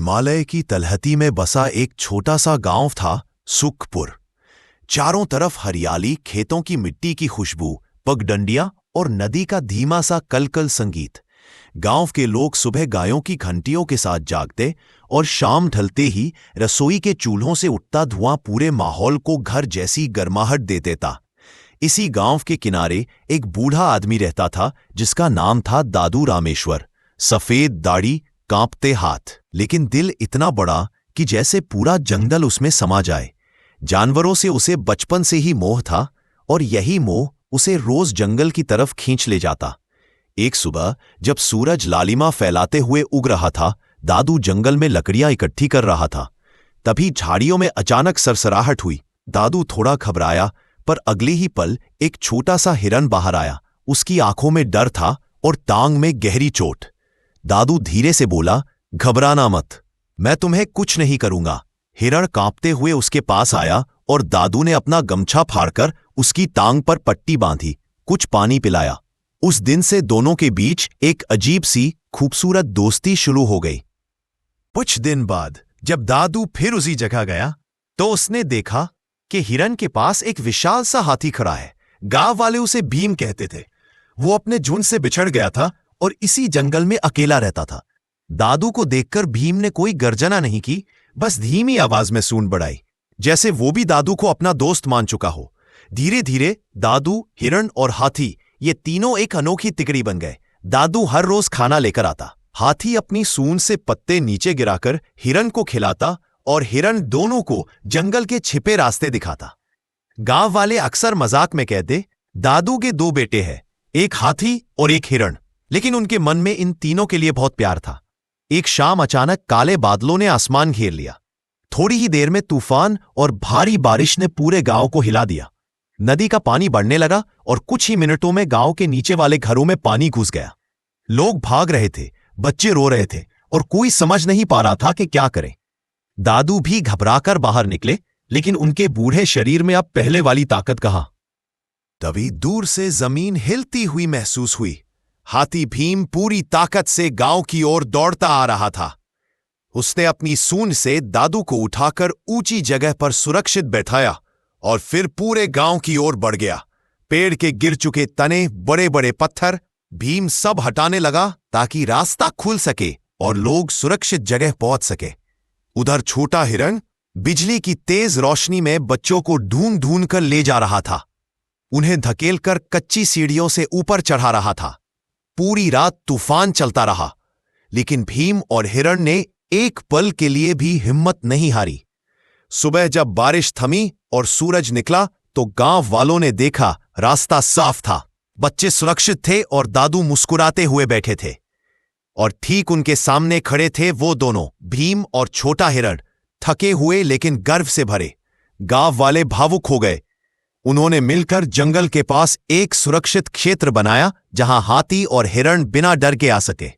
हिमालय की तलहटी में बसा एक छोटा सा गांव था, सुखपुर। चारों तरफ हरियाली, खेतों की मिट्टी की खुशबू, पगडंडियां और नदी का धीमा सा कलकल संगीत। गांव के लोग सुबह गायों की घंटियों के साथ जागते और शाम ढलते ही रसोई के चूल्हों से उठता धुआं पूरे माहौल को घर जैसी गर्माहट दे देता। इसी गांव के किनारे एक बूढ़ा आदमी रहता था जिसका नाम था दादू रामेश्वर। सफेद दाढ़ी, कांपते हाथ, लेकिन दिल इतना बड़ा कि जैसे पूरा जंगल उसमें समा जाए। जानवरों से उसे बचपन से ही मोह था और यही मोह उसे रोज जंगल की तरफ खींच ले जाता। एक सुबह जब सूरज लालिमा फैलाते हुए उग रहा था, दादू जंगल में लकड़ियां इकट्ठी कर रहा था। तभी झाड़ियों में अचानक सरसराहट हुई। दादू थोड़ा घबराया, पर अगले ही पल एक छोटा सा हिरन बाहर आया। उसकी आंखों में डर था और टांग में गहरी चोट। दादू धीरे से बोला, घबराना मत, मैं तुम्हें कुछ नहीं करूंगा। हिरण कांपते हुए उसके पास आया और दादू ने अपना गमछा फाड़कर उसकी टांग पर पट्टी बांधी, कुछ पानी पिलाया। उस दिन से दोनों के बीच एक अजीब सी खूबसूरत दोस्ती शुरू हो गई। कुछ दिन बाद जब दादू फिर उसी जगह गया तो उसने देखा कि हिरन के पास एक विशाल सा हाथी खड़ा है। गांव वाले उसे भीम कहते थे। वो अपने झुंड से बिछड़ गया था और इसी जंगल में अकेला रहता था। दादू को देखकर भीम ने कोई गर्जना नहीं की, बस धीमी आवाज में सूंड बढ़ाई, जैसे वो भी दादू को अपना दोस्त मान चुका हो। धीरे धीरे दादू, हिरण और हाथी, ये तीनों एक अनोखी तिकड़ी बन गए। दादू हर रोज खाना लेकर आता। हाथी अपनी सूंड से पत्ते नीचे गिराकर हिरण को खिलाता और हिरण दोनों को जंगल के छिपे रास्ते दिखाता। गांव वाले अक्सर मजाक में कहते, दादू के दो बेटे हैं, एक हाथी और एक हिरण। लेकिन उनके मन में इन तीनों के लिए बहुत प्यार था। एक शाम अचानक काले बादलों ने आसमान घेर लिया। थोड़ी ही देर में तूफान और भारी बारिश ने पूरे गांव को हिला दिया। नदी का पानी बढ़ने लगा और कुछ ही मिनटों में गांव के नीचे वाले घरों में पानी घुस गया। लोग भाग रहे थे, बच्चे रो रहे थे और कोई समझ नहीं पा रहा था कि क्या करें। दादू भी घबराकर बाहर निकले, लेकिन उनके बूढ़े शरीर में अब पहले वाली ताकत कहाँ। तभी दूर से जमीन हिलती हुई महसूस हुई। हाथी भीम पूरी ताकत से गांव की ओर दौड़ता आ रहा था। उसने अपनी सूंड से दादू को उठाकर ऊंची जगह पर सुरक्षित बैठाया और फिर पूरे गांव की ओर बढ़ गया। पेड़ के गिर चुके तने, बड़े बड़े पत्थर भीम सब हटाने लगा ताकि रास्ता खुल सके और लोग सुरक्षित जगह पहुंच सके। उधर छोटा हिरण बिजली की तेज रोशनी में बच्चों को ढूंढ ढूंढ कर ले जा रहा था। उन्हें धकेलकर कच्ची सीढ़ियों से ऊपर चढ़ा रहा था। पूरी रात तूफान चलता रहा, लेकिन भीम और हिरण ने एक पल के लिए भी हिम्मत नहीं हारी। सुबह जब बारिश थमी और सूरज निकला तो गांव वालों ने देखा रास्ता साफ था, बच्चे सुरक्षित थे और दादू मुस्कुराते हुए बैठे थे। और ठीक उनके सामने खड़े थे वो दोनों, भीम और छोटा हिरण, थके हुए लेकिन गर्व से भरे। गांव वाले भावुक हो गए। उन्होंने मिलकर जंगल के पास एक सुरक्षित क्षेत्र बनाया जहां हाथी और हिरण बिना डर के आ सके।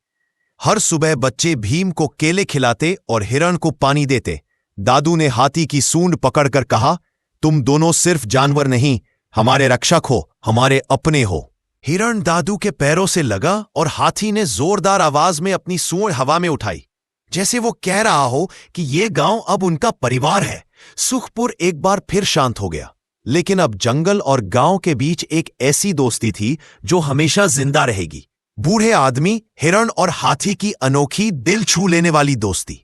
हर सुबह बच्चे भीम को केले खिलाते और हिरण को पानी देते। दादू ने हाथी की सूंड पकड़कर कहा, तुम दोनों सिर्फ जानवर नहीं, हमारे रक्षक हो, हमारे अपने हो। हिरण दादू के पैरों से लगा और हाथी ने जोरदार आवाज में अपनी सूंड हवा में उठाई, जैसे वो कह रहा हो कि ये गांव अब उनका परिवार है। सुखपुर एक बार फिर शांत हो गया, लेकिन अब जंगल और गांव के बीच एक ऐसी दोस्ती थी जो हमेशा जिंदा रहेगी। बूढ़े आदमी, हिरण और हाथी की अनोखी, दिल छू लेने वाली दोस्ती।